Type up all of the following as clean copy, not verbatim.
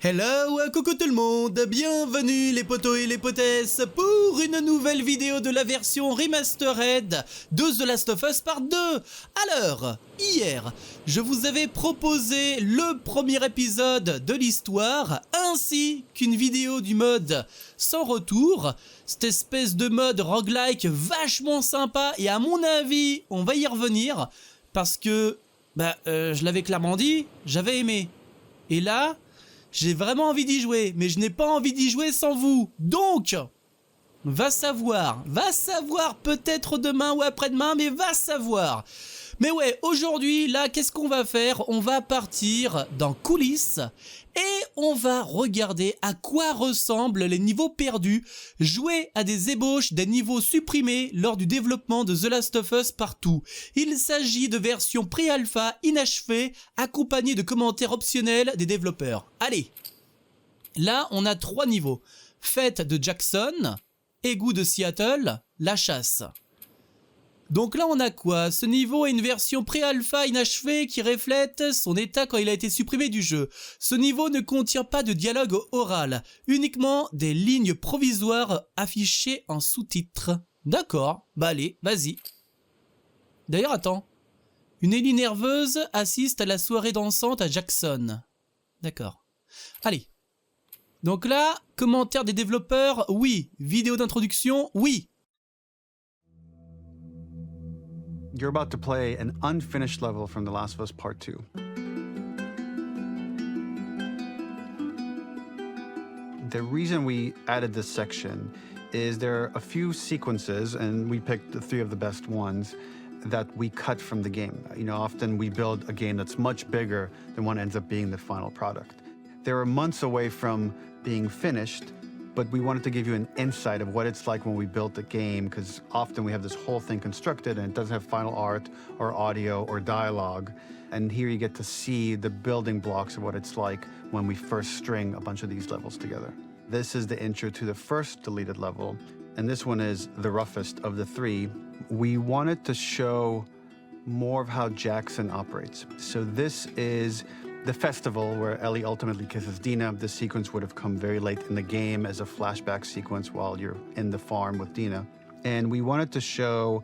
Hello, coucou tout le monde, bienvenue les potos et les potesses pour une nouvelle vidéo de la version remastered de The Last of Us Part 2. Alors, hier, je vous avais proposé le premier épisode de l'histoire ainsi qu'une vidéo du mode sans retour, cette espèce de mode roguelike vachement sympa et à mon avis, on va y revenir parce que, je l'avais clairement dit, j'avais aimé. Et là... j'ai vraiment envie d'y jouer, mais je n'ai pas envie d'y jouer sans vous. Donc, va savoir peut-être demain ou après-demain, mais va savoir. Mais ouais, aujourd'hui, là, qu'est-ce qu'on va faire? On va partir dans coulisses et on va regarder à quoi ressemblent les niveaux perdus, jouer à des ébauches des niveaux supprimés lors du développement de The Last of Us partout. Il s'agit de versions pré-alpha inachevées, accompagnées de commentaires optionnels des développeurs. Allez, là, on a 3 niveaux. Fête de Jackson, égout de Seattle, la chasse. Donc là on a quoi? Ce niveau est une version pré-alpha inachevée qui reflète son état quand il a été supprimé du jeu. Ce niveau ne contient pas de dialogue oral, uniquement des lignes provisoires affichées en sous-titres. D'accord, bah allez, vas-y. D'ailleurs attends, une Ellie nerveuse assiste à la soirée dansante à Jackson. D'accord, allez. Donc là, commentaire des développeurs, oui. Vidéo d'introduction, oui. You're about to play an unfinished level from The Last of Us Part 2. The reason we added this section is there are a few sequences, and we picked the 3 of the best ones, that we cut from the game. You know, often we build a game that's much bigger than what ends up being the final product. They were months away from being finished, but we wanted to give you an insight of what it's like when we built the game, because often we have this whole thing constructed and it doesn't have final art or audio or dialogue. And here you get to see the building blocks of what it's like when we first string a bunch of these levels together. This is the intro to the first deleted level, and this one is the roughest of the 3. We wanted to show more of how Jackson operates. So this is the festival where Ellie ultimately kisses Dina. This sequence would have come very late in the game as a flashback sequence while you're in the farm with Dina. And we wanted to show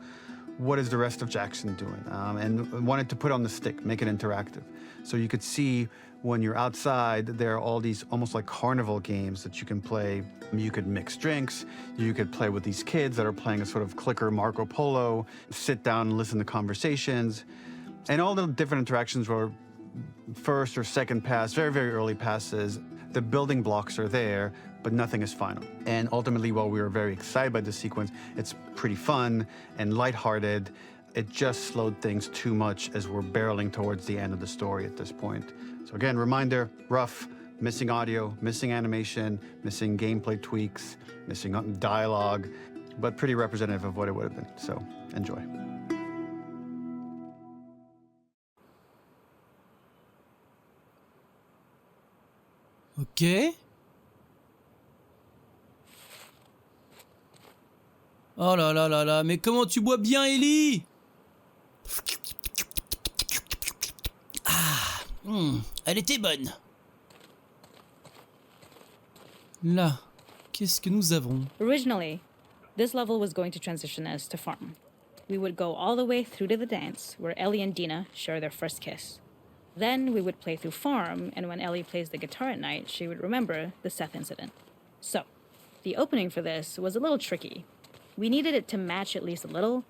what is the rest of Jackson doing, and wanted to put on the stick, make it interactive. So you could see when you're outside, there are all these almost like carnival games that you can play. You could mix drinks, you could play with these kids that are playing a sort of clicker Marco Polo, sit down and listen to conversations. And all the different interactions were first or second pass, very, very early passes. The building blocks are there, but nothing is final. And ultimately, while we were very excited by this sequence, it's pretty fun and lighthearted. It just slowed things too much as we're barreling towards the end of the story at this point. So again, reminder, rough, missing audio, missing animation, missing gameplay tweaks, missing dialogue, but pretty representative of what it would have been. So enjoy. Ok. Oh là là là là, mais comment tu bois bien, Ellie? Elle était bonne. Là, qu'est-ce que nous avons? Originally, this level was going to transition us to farm. We would go all the way through to the dance, where Ellie and Dina share their first kiss. Then we would play through farm, and when Ellie plays the guitar at night, she would remember the Seth incident. So, the opening for this was a little tricky. We needed it to match at least a little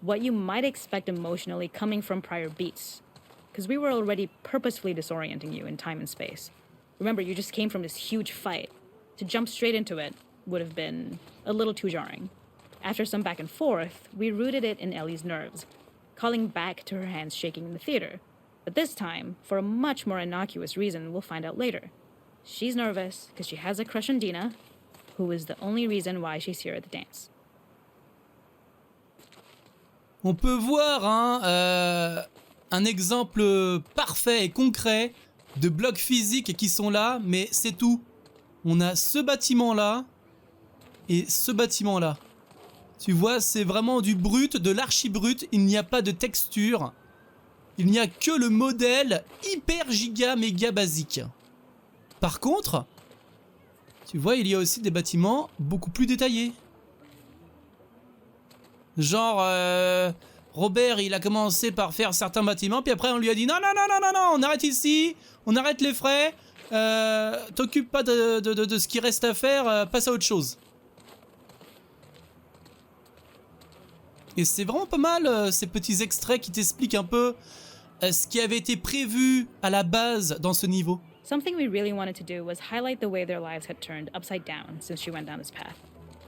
what you might expect emotionally coming from prior beats, because we were already purposefully disorienting you in time and space. Remember, you just came from this huge fight. To jump straight into it would have been a little too jarring. After some back and forth, we rooted it in Ellie's nerves, calling back to her hands shaking in the theater. But this time, for a much more innocuous reason we'll find out later. She's nervous because she has a crush on Dina, who is the only reason why she's here at the dance. On peut voir un exemple parfait et concret de blocs physiques qui sont là, mais c'est tout. On a ce bâtiment-là et ce bâtiment-là. Tu vois, c'est vraiment du brut, de l'archi-brut, il n'y a pas de texture. Il n'y a que le modèle hyper giga méga basique. Par contre, tu vois, il y a aussi des bâtiments beaucoup plus détaillés. Genre, Robert, il a commencé par faire certains bâtiments, puis après on lui a dit non, non, non, non, non, non, on arrête ici, on arrête les frais, t'occupe pas de ce qui reste à faire, passe à autre chose. Et c'est vraiment pas mal ces petits extraits qui t'expliquent un peu ce qui avait été prévu à la base dans ce niveau. Something we really wanted to do was highlight the way their lives had turned upside down since she went down this path.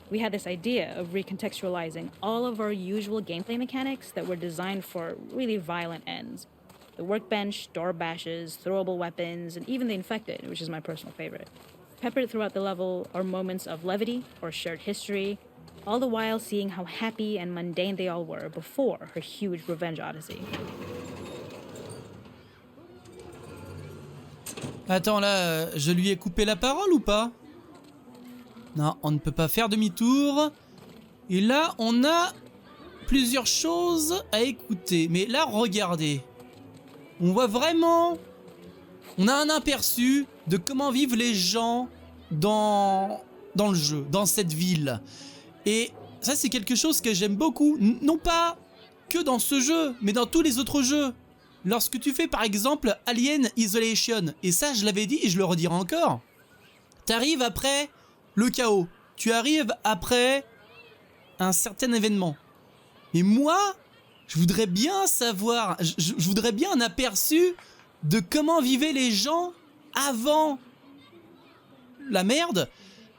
We had this idea of recontextualizing all of our usual gameplay mechanics that were designed for really violent ends. The workbench, door bashes, throwable weapons, and even the infected, which is my personal favorite. Peppered throughout the level are moments of levity or shared history, all the while seeing how happy and mundane they all were before her huge revenge odyssey. Attends, là, je lui ai coupé la parole ou pas? Non, on ne peut pas faire demi-tour. Et là, on a plusieurs choses à écouter. Mais là, regardez. On voit vraiment... On a un aperçu de comment vivent les gens dans le jeu, dans cette ville. Et ça, c'est quelque chose que j'aime beaucoup. Non pas que dans ce jeu, mais dans tous les autres jeux. Lorsque tu fais par exemple Alien Isolation, et ça je l'avais dit et je le redirai encore, t'arrives après le chaos, tu arrives après un certain événement. Et moi, je voudrais bien savoir, je voudrais bien un aperçu de comment vivaient les gens avant la merde,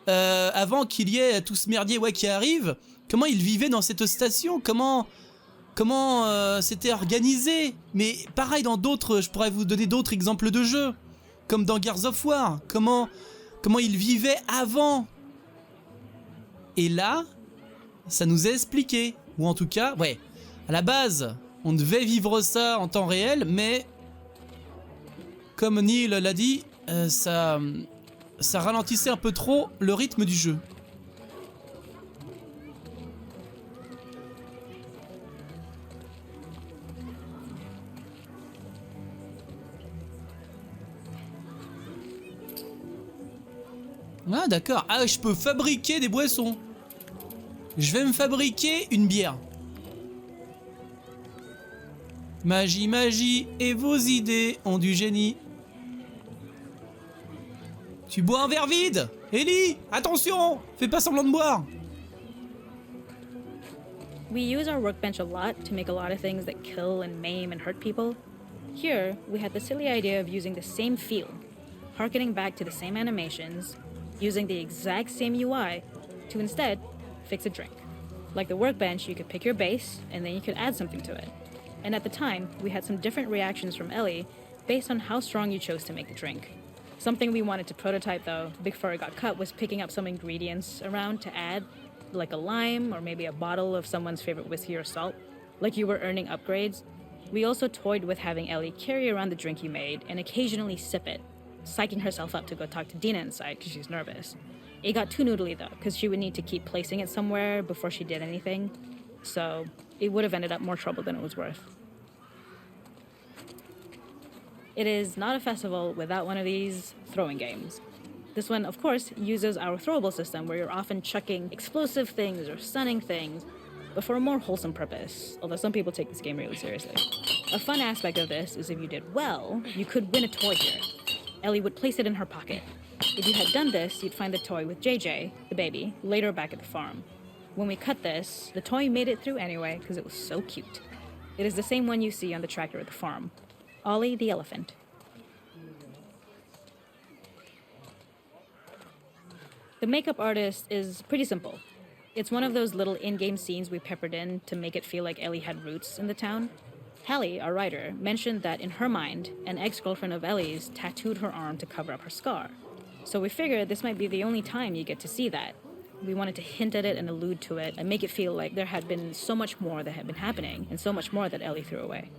avant qu'il y ait tout ce merdier qui arrive, comment ils vivaient dans cette station, comment c'était organisé. Mais pareil dans d'autres, je pourrais vous donner d'autres exemples de jeux, comme dans Gears of War, comment ils vivaient avant. Et là, ça nous est expliqué, ou en tout cas, ouais, à la base, on devait vivre ça en temps réel, mais comme Neil l'a dit, ça ralentissait un peu trop le rythme du jeu. Ah d'accord, ah je peux fabriquer des boissons. Je vais me fabriquer une bière. Magie, magie, et vos idées ont du génie. Tu bois un verre vide? Ellie, attention, fais pas semblant de boire. We use our workbench a lot to make a lot of things that kill and maim and hurt people. Here, we had the silly idea of using the same feel, harkening back to the same animations, using the exact same UI to instead fix a drink. Like the workbench, you could pick your base and then you could add something to it. And at the time, we had some different reactions from Ellie based on how strong you chose to make the drink. Something we wanted to prototype though, before it got cut, was picking up some ingredients around to add, like a lime or maybe a bottle of someone's favorite whiskey or salt, like you were earning upgrades. We also toyed with having Ellie carry around the drink you made and occasionally sip it, psyching herself up to go talk to Dina inside because she's nervous. It got too noodly though, because she would need to keep placing it somewhere before she did anything, so it would have ended up more trouble than it was worth. It is not a festival without one of these throwing games. This one, of course, uses our throwable system where you're often chucking explosive things or stunning things, but for a more wholesome purpose, although some people take this game really seriously. A fun aspect of this is if you did well, you could win a toy here. Ellie would place it in her pocket. If you had done this, you'd find the toy with JJ, the baby, later back at the farm. When we cut this, the toy made it through anyway because it was so cute. It is the same one you see on the tractor at the farm. Ollie the elephant. The makeup artist is pretty simple. It's one of those little in-game scenes we peppered in to make it feel like Ellie had roots in the town. Hallie, our writer, mentioned that in her mind, an ex-girlfriend of Ellie's tattooed her arm to cover up her scar. So we figured this might be the only time you get to see that. We wanted to hint at it and allude to it and make it feel like there had been so much more that had been happening and so much more that Ellie threw away.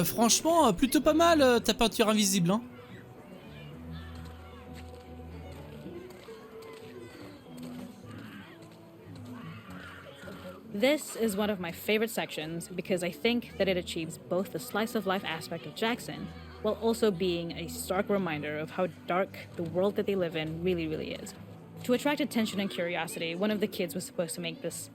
Franchement, plutôt pas mal ta peinture invisible, hein. This is one of my favorite sections because I think that it achieves both the slice of life aspect of Jackson while also being a stark reminder of how dark the world that they live in really is. To attract attention and curiosity, one of the kids was supposed to make this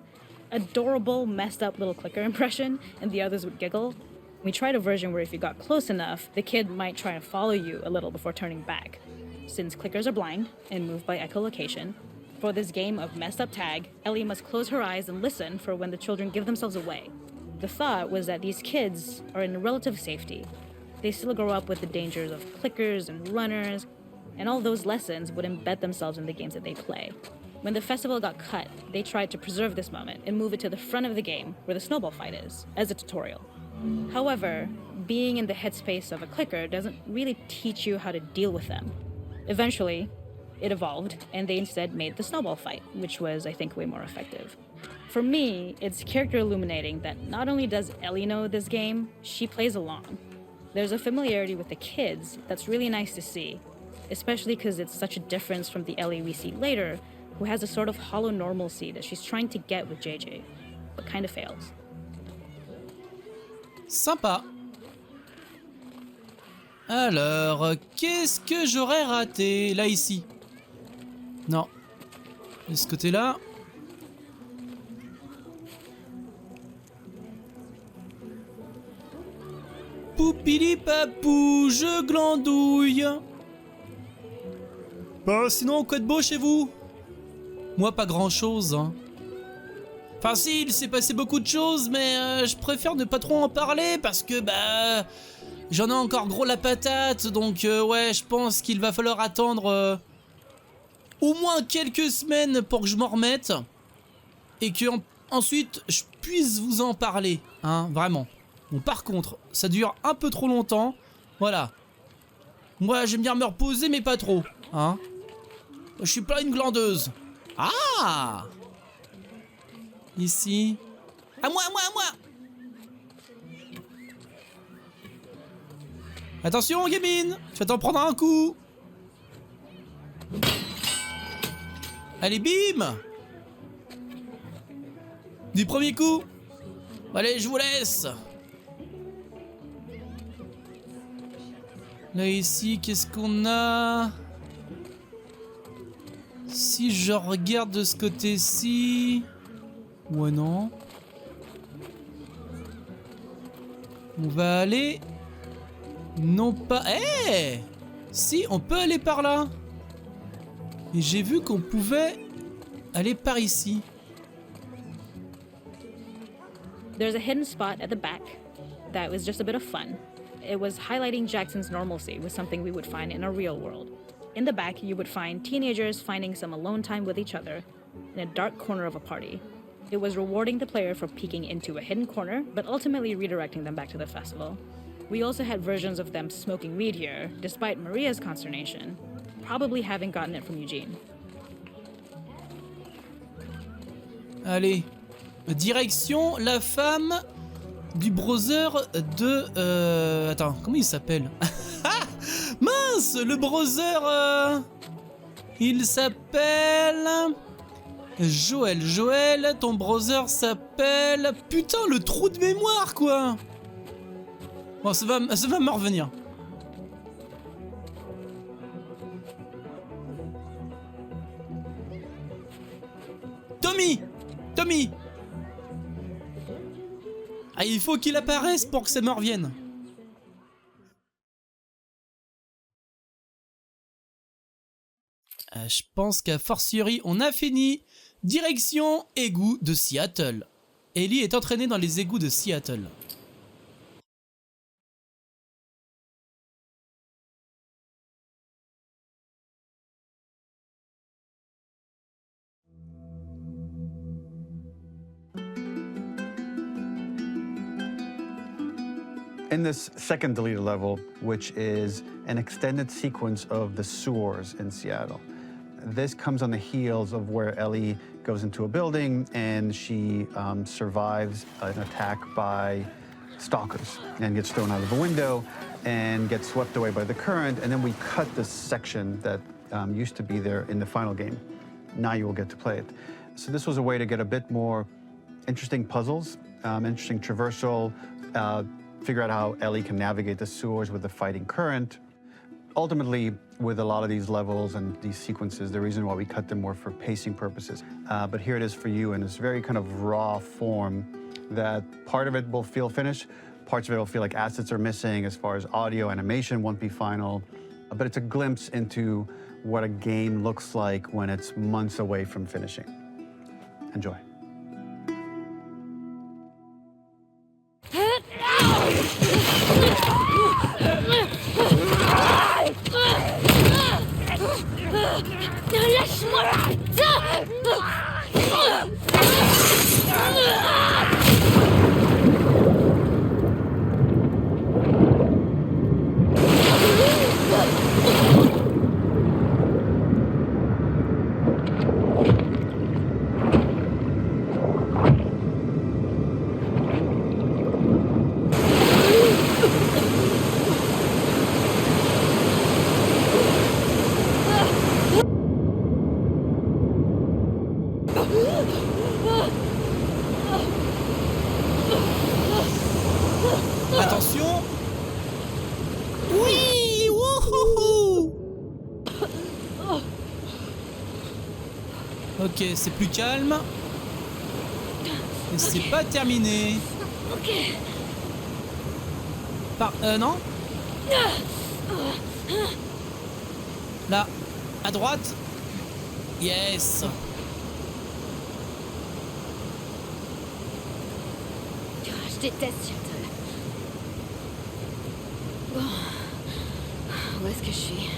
adorable, messed up little clicker impression and the others would giggle. We tried a version where if you got close enough, the kid might try to follow you a little before turning back. Since clickers are blind and move by echolocation, for this game of messed up tag, Ellie must close her eyes and listen for when the children give themselves away. The thought was that these kids are in relative safety. They still grow up with the dangers of clickers and runners, and all those lessons would embed themselves in the games that they play. When the festival got cut, they tried to preserve this moment and move it to the front of the game where the snowball fight is, as a tutorial. However, being in the headspace of a clicker doesn't really teach you how to deal with them. Eventually, it evolved, and they instead made the snowball fight, which was, I think, way more effective. For me, it's character illuminating that not only does Ellie know this game, she plays along. There's a familiarity with the kids that's really nice to see, especially because it's such a difference from the Ellie we see later, who has a sort of hollow normalcy that she's trying to get with JJ, but kind of fails. Sympa. Alors, qu'est-ce que j'aurais raté là, ici? Non. De ce côté-là. Poupili papou, je glandouille. Bah, sinon, quoi de beau chez vous? Moi, pas grand-chose. Hein. Enfin, si, il s'est passé beaucoup de choses, mais je préfère ne pas trop en parler parce que, bah... J'en ai encore gros la patate, donc ouais, je pense qu'il va falloir attendre au moins quelques semaines pour que je m'en remette. Et que ensuite, je puisse vous en parler, hein, vraiment. Bon, par contre, ça dure un peu trop longtemps, voilà. Moi, j'aime bien me reposer, mais pas trop, hein. Je suis pas une glandeuse. Ah! Ici. À moi, à moi, à moi! Attention, gamine! Tu vas t'en prendre un coup! Allez, bim! Du premier coup! Allez, je vous laisse! Là, ici, qu'est-ce qu'on a? Si je regarde de ce côté-ci... Ouais, non. On va aller... Non pas... Eh! Si, on peut aller par là. Et j'ai vu qu'on pouvait aller par ici. There's a hidden spot at the back that was just a bit of fun. It was highlighting Jackson's normalcy with something we would find in a real world. In the back, you would find teenagers finding some alone time with each other in a dark corner of a party. It was rewarding the player for peeking into a hidden corner, but ultimately redirecting them back to the festival. We also had versions of them smoking weed here, despite Maria's consternation, probably having gotten it from Eugene. Allez, direction la femme du browser de... Attends, comment il s'appelle? Mince, le browser... Il s'appelle... Joël. Joël, ton browser s'appelle... Putain, le trou de mémoire, quoi. Bon, ça va me revenir. Tommy. Ah, il faut qu'il apparaisse pour que ça me revienne. Je pense qu'à fortiori, on a fini. Direction égout de Seattle. Ellie est entraînée dans les égouts de Seattle. In this second deleted level, which is an extended sequence of the sewers in Seattle, this comes on the heels of where Ellie goes into a building and she survives an attack by stalkers and gets thrown out of a window and gets swept away by the current. And then we cut this section that used to be there in the final game. Now you will get to play it. So this was a way to get a bit more interesting puzzles, interesting traversal, figure out how Ellie can navigate the sewers with the fighting current. Ultimately, with a lot of these levels and these sequences, the reason why we cut them were for pacing purposes. But here it is for you in this very kind of raw form that part of it will feel finished, parts of it will feel like assets are missing as far as audio, animation won't be final, but it's a glimpse into what a game looks like when it's months away from finishing. Enjoy. Lâche-moi! Attention. Oui, wouhouhou. Ok, c'est plus calme. Et c'est pas terminé. Ok. Non. Là, à droite. Yes. Je déteste Seattle. Bon. Où est-ce que je suis?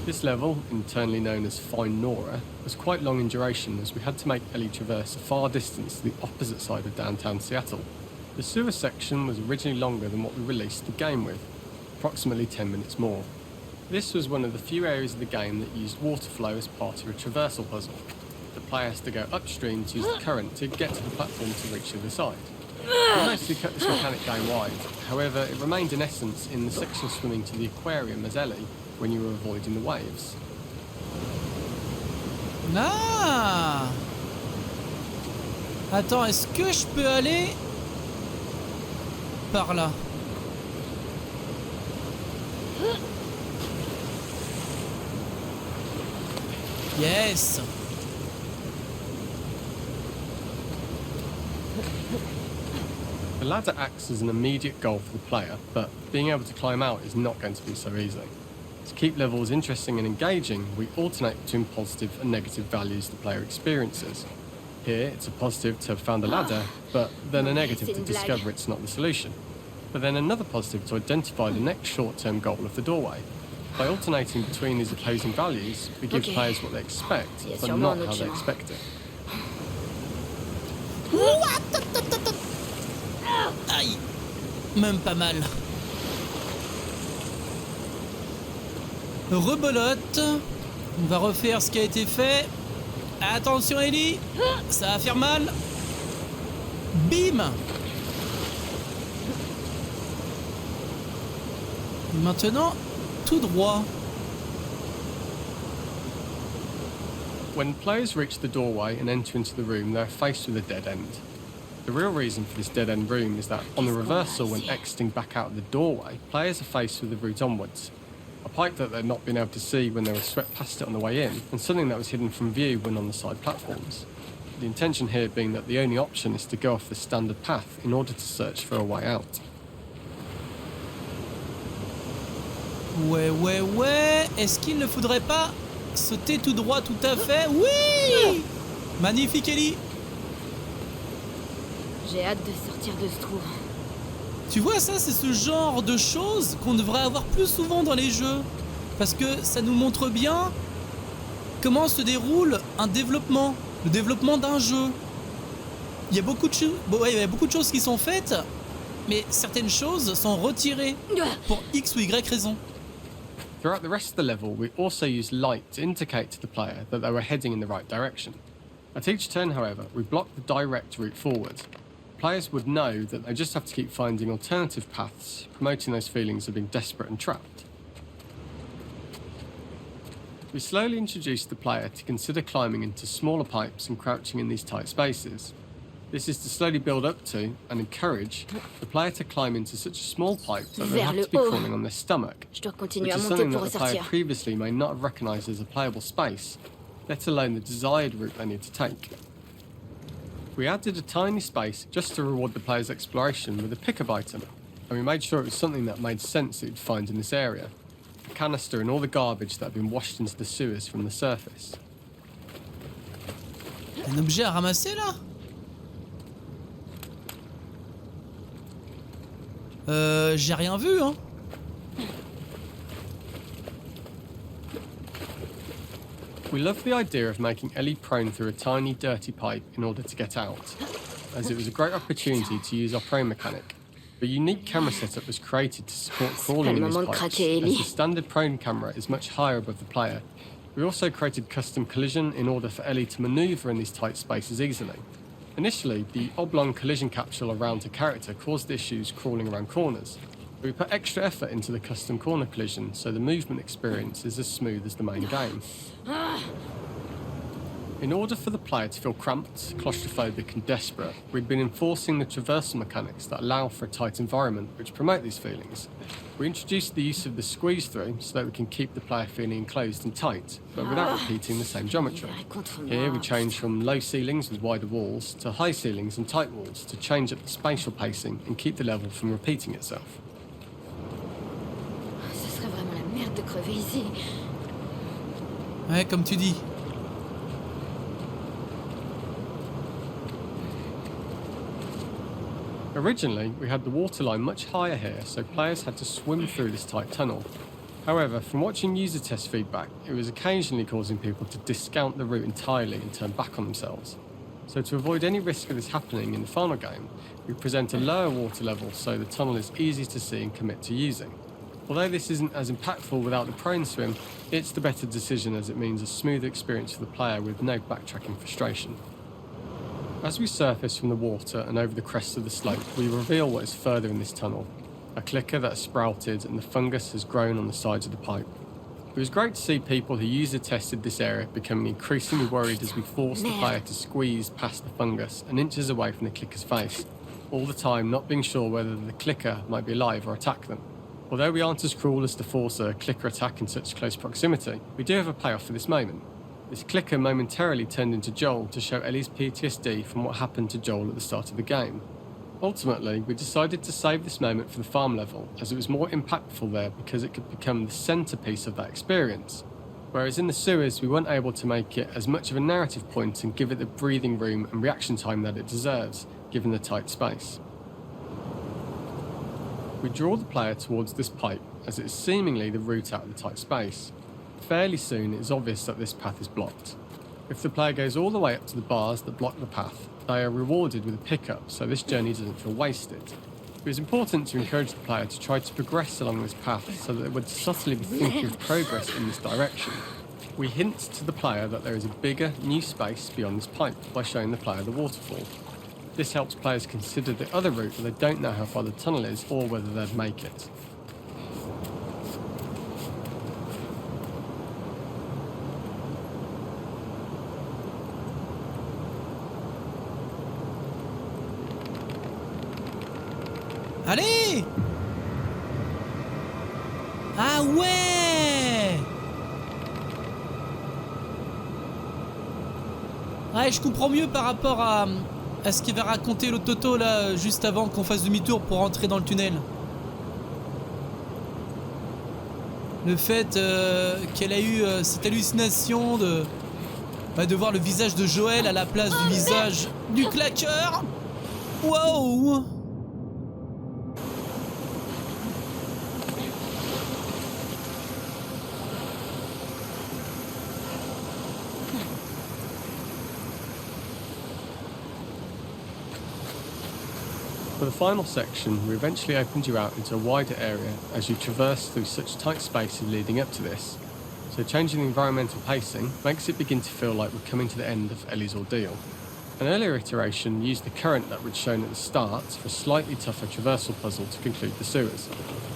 This level, internally known as Find Nora, was quite long in duration as we had to make Ellie traverse a far distance to the opposite side of downtown Seattle. The sewer section was originally longer than what we released the game with, approximately 10 minutes more. This was one of the few areas of the game that used water flow as part of a traversal puzzle. The player has to go upstream to use the current to get to the platform to reach the other side. We mostly cut this mechanic game wide, however it remained in essence in the section swimming to the aquarium as Ellie when you were avoiding the waves. Ah. Attends, est-ce que je peux aller par là? Yes. The ladder acts as an immediate goal for the player, but being able to climb out is not going to be so easy. To keep levels interesting and engaging, we alternate between positive and negative values the player experiences. Here, it's a positive to have found a ladder, but then a negative to discover it's not the solution. But then another positive to identify the next short-term goal of the doorway. By alternating between these opposing values, we give players what they expect, but not how they expect it. Aïe. Même pas mal. Rebolote. On va refaire ce qui a été fait. Attention Ellie. Ça va faire mal. Bim. Et maintenant, tout droit. When players reach the doorway and enter into the room, they're faced with a dead end. The real reason for this dead-end room is that on the reversal, when exiting back out of the doorway, players are faced with the route onwards. A pipe that they'd not been able to see when they were swept past it on the way in, and something that was hidden from view when on the side platforms. The intention here being that the only option is to go off the standard path in order to search for a way out. Ouais. Est-ce qu'il ne faudrait pas sauter tout droit tout à fait? Oui. Magnifique Ellie. J'ai hâte de sortir de ce trou. Tu vois, ça, c'est ce genre de choses qu'on devrait avoir plus souvent dans les jeux. Parce que ça nous montre bien comment se déroule un développement. Le développement d'un jeu. Il y a beaucoup de choses qui sont faites, mais certaines choses sont retirées pour X ou Y raison. Throughout the rest of the level, we also use light to indicate to the player that they were heading in the right direction. At each turn, however, we block the direct route forward. Players would know that they just have to keep finding alternative paths, promoting those feelings of being desperate and trapped. We slowly introduce the player to consider climbing into smaller pipes and crouching in these tight spaces. This is to slowly build up to and encourage the player to climb into such a small pipe that they Vers have le to be haut. crawling on their stomach, Je dois which continuer à is monter something pour that the player ressortir. previously may not have recognised as a playable space, let alone the desired route they need to take. We added a tiny space just to reward the player's exploration with a pickup item, and we made sure it was something that made sense that you'd find in this area. A canister and all the garbage that had been washed into the sewers from the surface. Un objet à ramasser là? J'ai rien vu, hein. We loved the idea of making Ellie prone through a tiny dirty pipe in order to get out, as it was a great opportunity to use our prone mechanic. A unique camera setup was created to support crawling in these pipes, as the standard prone camera is much higher above the player. We also created custom collision in order for Ellie to manoeuvre in these tight spaces easily. Initially, the oblong collision capsule around her character caused issues crawling around corners. We put extra effort into the custom corner collision, so the movement experience is as smooth as the main game. In order for the player to feel cramped, claustrophobic and desperate, we'd been enforcing the traversal mechanics that allow for a tight environment which promote these feelings. We introduced the use of the squeeze through so that we can keep the player feeling enclosed and tight, but without repeating the same geometry. Here we changed from low ceilings with wider walls to high ceilings and tight walls to change up the spatial pacing and keep the level from repeating itself. Ce serait vraiment la merde de crever ici. Ouais, comme tu dis. Originally, we had the waterline much higher here, so players had to swim through this tight tunnel. However, from watching user test feedback, it was occasionally causing people to discount the route entirely and turn back on themselves. So to avoid any risk of this happening in the final game, we present a lower water level so the tunnel is easy to see and commit to using. Although this isn't as impactful without the prone swim, it's the better decision as it means a smoother experience for the player with no backtracking frustration. As we surface from the water and over the crest of the slope, we reveal what is further in this tunnel. A clicker that has sprouted and the fungus has grown on the sides of the pipe. It was great to see people who user tested this area becoming increasingly worried as we forced the player to squeeze past the fungus and inches away from the clicker's face, all the time not being sure whether the clicker might be alive or attack them. Although we aren't as cruel as to force a clicker attack in such close proximity, we do have a payoff for this moment. This clicker momentarily turned into Joel to show Ellie's PTSD from what happened to Joel at the start of the game. Ultimately, we decided to save this moment for the farm level, as it was more impactful there because it could become the centrepiece of that experience. Whereas in the sewers, we weren't able to make it as much of a narrative point and give it the breathing room and reaction time that it deserves, given the tight space. We draw the player towards this pipe, as it is seemingly the route out of the tight space. Fairly soon, it is obvious that this path is blocked. If the player goes all the way up to the bars that block the path, they are rewarded with a pickup, so this journey doesn't feel wasted. It was important to encourage the player to try to progress along this path so that they would subtly be thinking of progress in this direction. We hint to the player that there is a bigger, new space beyond this pipe by showing the player the waterfall. This helps players consider the other route when they don't know how far the tunnel is or whether they'd make it. Allez! Ah ouais! Ouais, je comprends mieux par rapport à ce qu'il va raconter l'autre Toto là, juste avant qu'on fasse demi-tour pour rentrer dans le tunnel. Le fait qu'elle a eu cette hallucination de voir le visage de Joël à la place du visage du claqueur. Wow! For the final section, we eventually opened you out into a wider area as you traverse through such tight spaces leading up to this, so changing the environmental pacing makes it begin to feel like we're coming to the end of Ellie's ordeal. An earlier iteration used the current that we'd shown at the start for a slightly tougher traversal puzzle to conclude the sewers.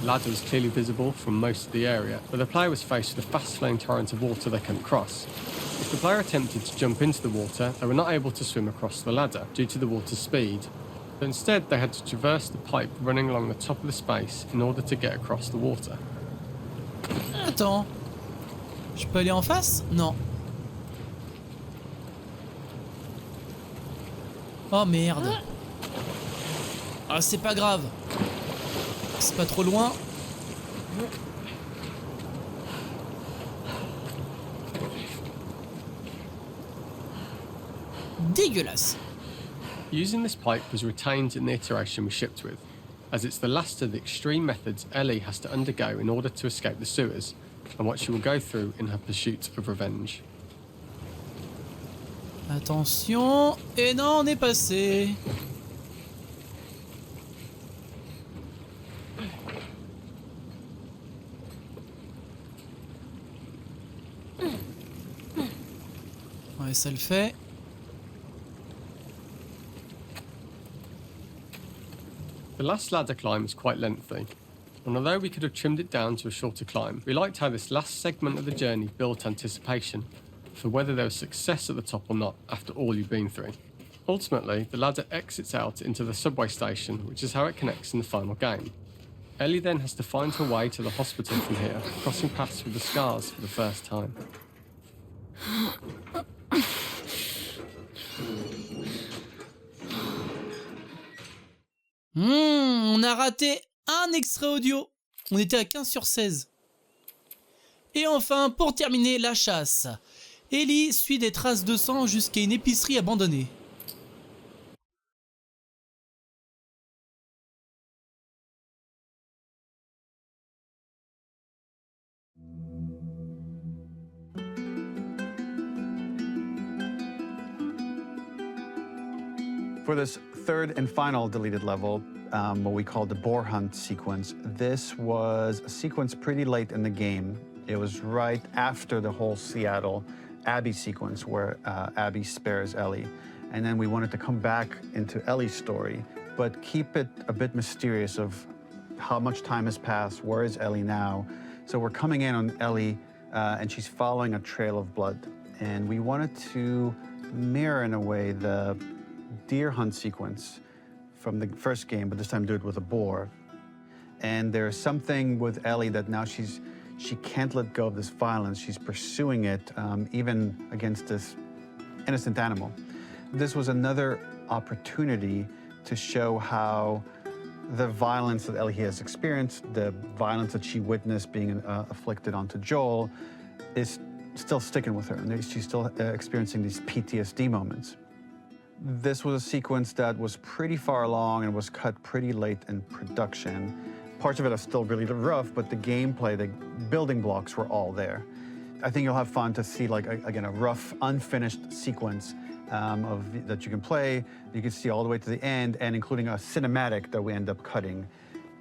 The ladder was clearly visible from most of the area, but the player was faced with a fast-flowing torrent of water they couldn't cross. If the player attempted to jump into the water, they were not able to swim across the ladder due to the water's speed, but instead they had to traverse the pipe running along the top of the space in order to get across the water. Attends. Je peux aller en face? Non. Oh merde. Ah, c'est pas grave. C'est pas trop loin. Dégueulasse. Using this pipe was retained in the iteration we shipped with, as it's the last of the extreme methods Ellie has to undergo in order to escape the sewers, and what she will go through in her pursuit of revenge. Attention. Et non, on est passé. Ouais, ça le fait. The last ladder climb is quite lengthy, and although we could have trimmed it down to a shorter climb, we liked how this last segment of the journey built anticipation for whether there was success at the top or not after all you've been through. Ultimately, the ladder exits out into the subway station, which is how it connects in the final game. Ellie then has to find her way to the hospital from here, crossing paths with the scars for the first time. On a raté un extrait audio. On était à 15 sur 16. Et enfin, pour terminer, la chasse. Ellie suit des traces de sang jusqu'à une épicerie abandonnée. For this third and final deleted level, what we call the boar hunt sequence, this was a sequence pretty late in the game. It was right after the whole Seattle Abby sequence where Abby spares Ellie. And then we wanted to come back into Ellie's story, but keep it a bit mysterious of how much time has passed, where is Ellie now? So we're coming in on Ellie and she's following a trail of blood. And we wanted to mirror in a way the deer hunt sequence from the first game, but this time do it with a boar. And there's something with Ellie that now she can't let go of this violence. She's pursuing it even against this innocent animal. This was another opportunity to show how the violence that Ellie has experienced, the violence that she witnessed being afflicted onto Joel, is still sticking with her, and she's still experiencing these PTSD moments. This was a sequence that was pretty far along and was cut pretty late in production. Parts of it are still really rough, but the gameplay, the building blocks were all there. I think you'll have fun to see, like, again, a rough, unfinished sequence that you can play. You can see all the way to the end, and including a cinematic that we end up cutting.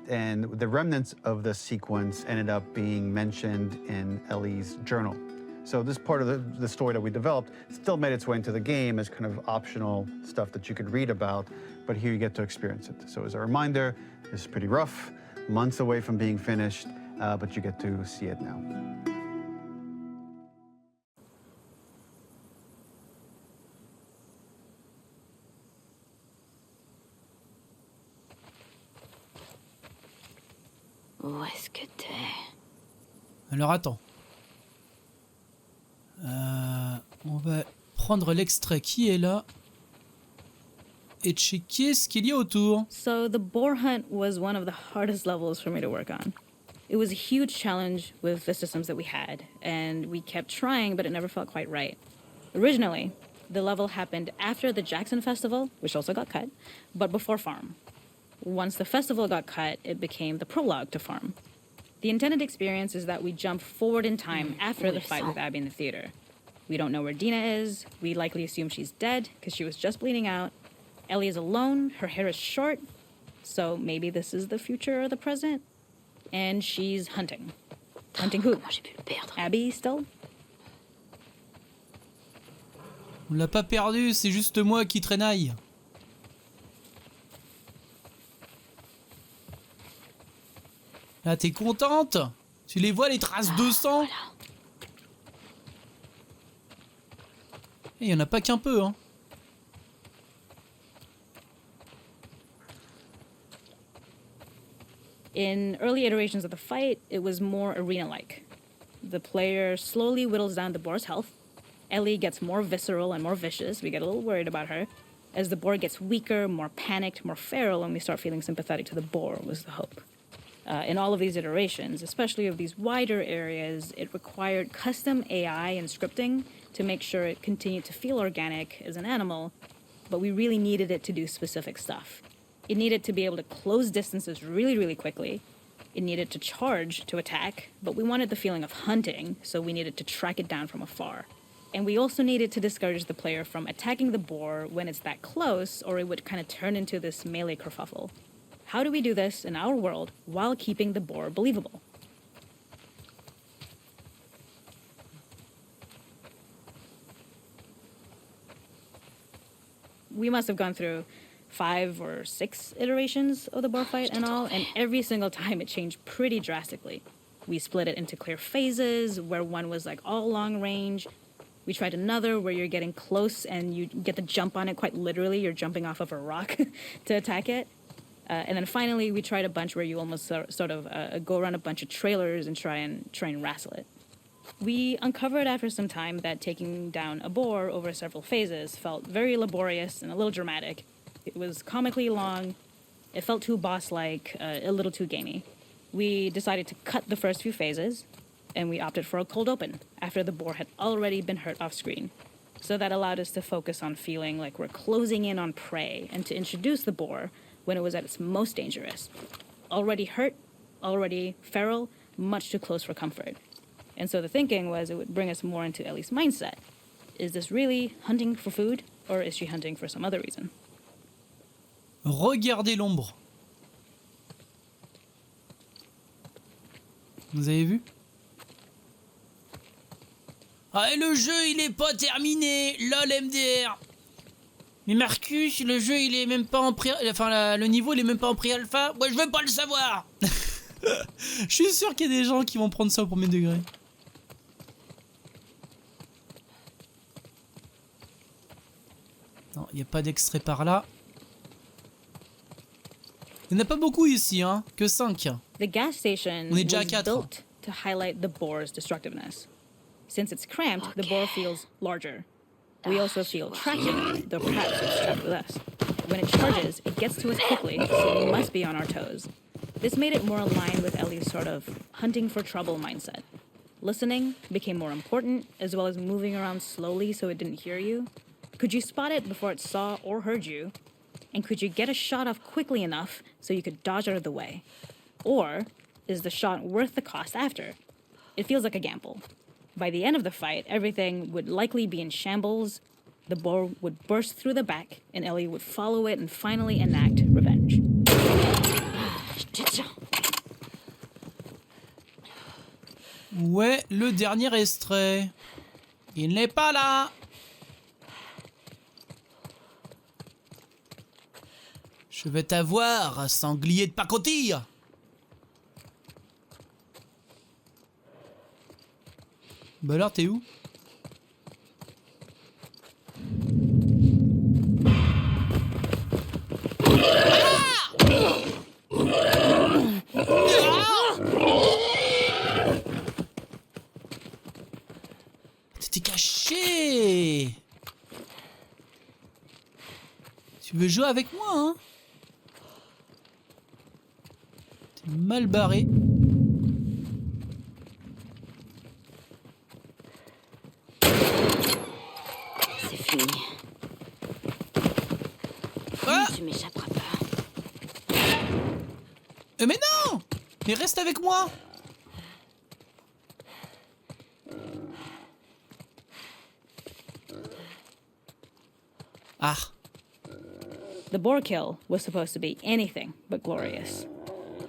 And the remnants of the sequence ended up being mentioned in Ellie's journal. So this part of the story that we developed still made its way into the game as kind of optional stuff that you could read about, but here you get to experience it. So as a reminder, this is pretty rough, months away from being finished, but you get to see it now. Où est-ce que t'es? Alors attends. On va prendre l'extrait qui est là et checker ce qu'il y a autour. So the boar hunt was one of the hardest levels for me to work on. It was a huge challenge with the systems that we had, and we kept trying, but it never felt quite right. Originally, the level happened after the Jackson Festival, which also got cut, but before Farm. Once the festival got cut, it became the prologue to Farm. The intended experience is that we jump forward in time after the fight with Abby in the theater. We don't know where Dina is. We likely assume she's dead because she was just bleeding out. Ellie is alone. Her hair is short. So maybe this is the future or the present. And she's hunting. Hunting who? Comment j'ai pu le perdre? Abby still? On l'a pas perdu, c'est juste moi qui traînaille. Là, t'es contente? Tu les vois, les traces de sang? Et y en a pas qu'un peu, hein. In early iterations of the fight, it was more arena-like. The player slowly whittles down the boar's health. Ellie gets more visceral and more vicious. We get a little worried about her. As the boar gets weaker, more panicked, more feral, and we start feeling sympathetic to the boar was the hope. In all of these iterations, especially of these wider areas, it required custom AI and scripting to make sure it continued to feel organic as an animal, but we really needed it to do specific stuff. It needed to be able to close distances really, really quickly. It needed to charge to attack, but we wanted the feeling of hunting, so we needed to track it down from afar. And we also needed to discourage the player from attacking the boar when it's that close, or it would kind of turn into this melee kerfuffle. How do we do this in our world while keeping the boar believable? We must have gone through 5 or 6 iterations of the boar fight and all, and every single time it changed pretty drastically. We split it into clear phases, where one was like all long range. We tried another where you're getting close and you get the jump on it quite literally. You're jumping off of a rock to attack it. And then finally, we tried a bunch where you almost sort of go around a bunch of trailers and try and wrestle it. We uncovered after some time that taking down a boar over several phases felt very laborious and a little dramatic. It was comically long, it felt too boss-like, a little too gamey. We decided to cut the first few phases, and we opted for a cold open after the boar had already been hurt off screen. So that allowed us to focus on feeling like we're closing in on prey and to introduce the boar when it was at its most dangerous. Already hurt, already feral, much too close for comfort. And so the thinking was it would bring us more into Ellie's mindset. Is this really hunting for food, or is she hunting for some other reason? Regardez l'ombre. Vous avez vu? Ah, et le jeu il est pas terminé. LOL MDR. Mais Marcus, le jeu il est même pas en pré... Enfin, le niveau il est même pas en pré-alpha. Moi je veux pas le savoir. Je suis sûr qu'il y a des gens qui vont prendre ça au premier degré. Non, il n'y a pas d'extrait par là. Il n'y en a pas beaucoup ici, hein. Que 5. The gas station On est déjà à was 4. built to highlight the boar's destructiveness. Since it's cramped, the boar feels larger. We also feel traction, though perhaps it's trapped with us. When it charges, it gets to us quickly, so we must be on our toes. This made it more aligned with Ellie's sort of hunting for trouble mindset. Listening became more important, as well as moving around slowly so it didn't hear you. Could you spot it before it saw or heard you? And could you get a shot off quickly enough so you could dodge out of the way? Or is the shot worth the cost after? It feels like a gamble. By the end of the fight, everything would likely be in shambles. The boar would burst through the back, and Ellie would follow it and finally enact revenge. Où est le dernier extrait? Il n'est pas là. Je vais t'avoir, sanglier de pacotille. Bah alors t'es où? T'étais caché. Tu veux jouer avec moi, hein? T'es mal barré. C'est fini. Ah! Tu m'échapperas pas. Mais non! Mais reste avec moi! Ah. The boar kill was supposed to be anything but glorious.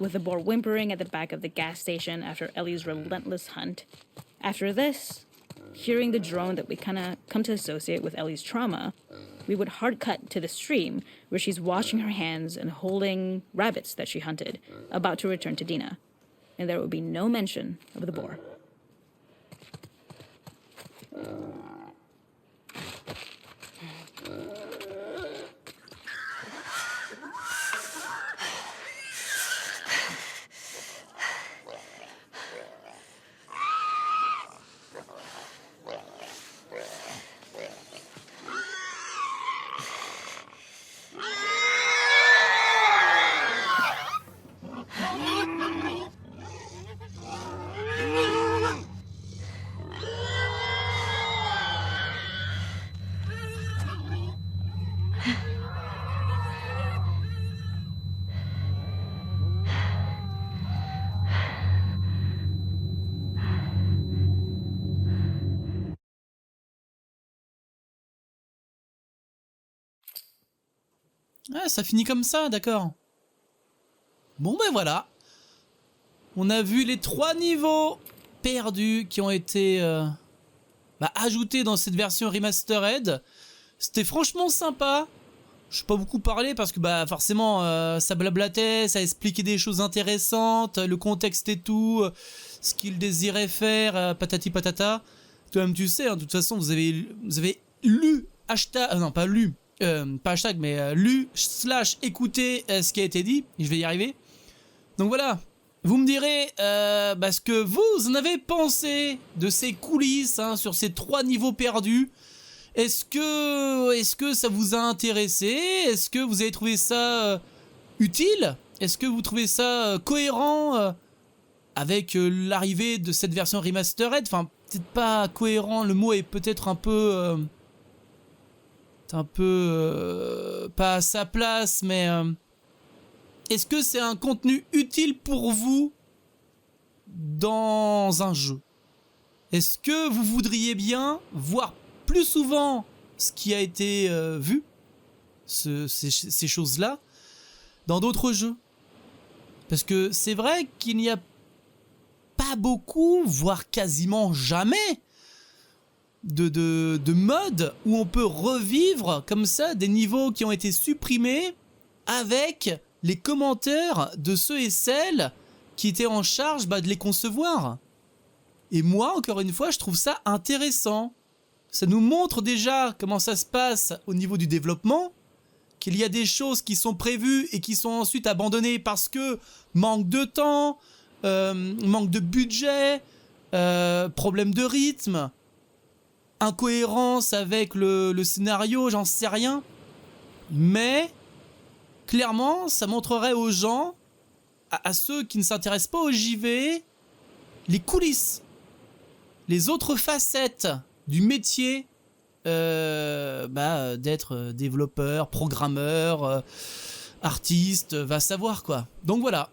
With the boar whimpering at the back of the gas station after Ellie's relentless hunt. After this, hearing the drone that we kind of come to associate with Ellie's trauma, we would hard cut to the stream where she's washing her hands and holding rabbits that she hunted, about to return to Dina. And there would be no mention of the boar. Ah, ça finit comme ça, d'accord. Bon ben voilà. On a vu les 3 niveaux perdus qui ont été ajoutés dans cette version remastered. C'était franchement sympa. Je n'ai pas beaucoup parlé parce que forcément ça blablatait, ça expliquait des choses intéressantes, le contexte et tout, ce qu'il désirait faire, patati patata. Toi-même tu sais, hein, de toute façon vous avez lu hashtag, non pas lu, pas hashtag mais lu / écouté ce qui a été dit, je vais y arriver. Donc voilà, vous me direz ce que vous en avez pensé de ces coulisses hein, sur ces 3 niveaux perdus. Est-ce que ça vous a intéressé? Est-ce que vous avez trouvé ça utile? Est-ce que vous trouvez ça cohérent avec l'arrivée de cette version remastered? Enfin, peut-être pas cohérent, le mot est peut-être un peu... pas à sa place, mais... est-ce que c'est un contenu utile pour vous dans un jeu? Est-ce que vous voudriez bien voir plus souvent ce qui a été vu, ces choses-là, dans d'autres jeux? Parce que c'est vrai qu'il n'y a pas beaucoup, voire quasiment jamais, de modes où on peut revivre comme ça des niveaux qui ont été supprimés avec les commentaires de ceux et celles qui étaient en charge de les concevoir. Et moi, encore une fois, je trouve ça intéressant. Ça nous montre déjà comment ça se passe au niveau du développement, qu'il y a des choses qui sont prévues et qui sont ensuite abandonnées parce que manque de temps, manque de budget, problème de rythme, incohérence avec le scénario, j'en sais rien. Mais clairement, ça montrerait aux gens, à ceux qui ne s'intéressent pas au JV, les coulisses, les autres facettes du métier d'être développeur, programmeur, artiste, va savoir quoi. Donc voilà,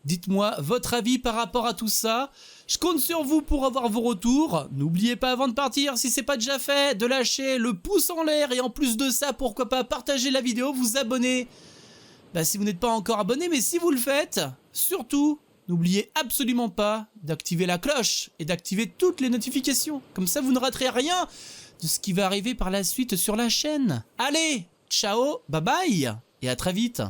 dites-moi votre avis par rapport à tout ça. Je compte sur vous pour avoir vos retours. N'oubliez pas avant de partir, si c'est pas déjà fait, de lâcher le pouce en l'air et en plus de ça, pourquoi pas partager la vidéo, vous abonner. Si vous n'êtes pas encore abonné, mais si vous le faites, surtout, n'oubliez absolument pas d'activer la cloche et d'activer toutes les notifications. Comme ça, vous ne raterez rien de ce qui va arriver par la suite sur la chaîne. Allez, ciao, bye bye et à très vite.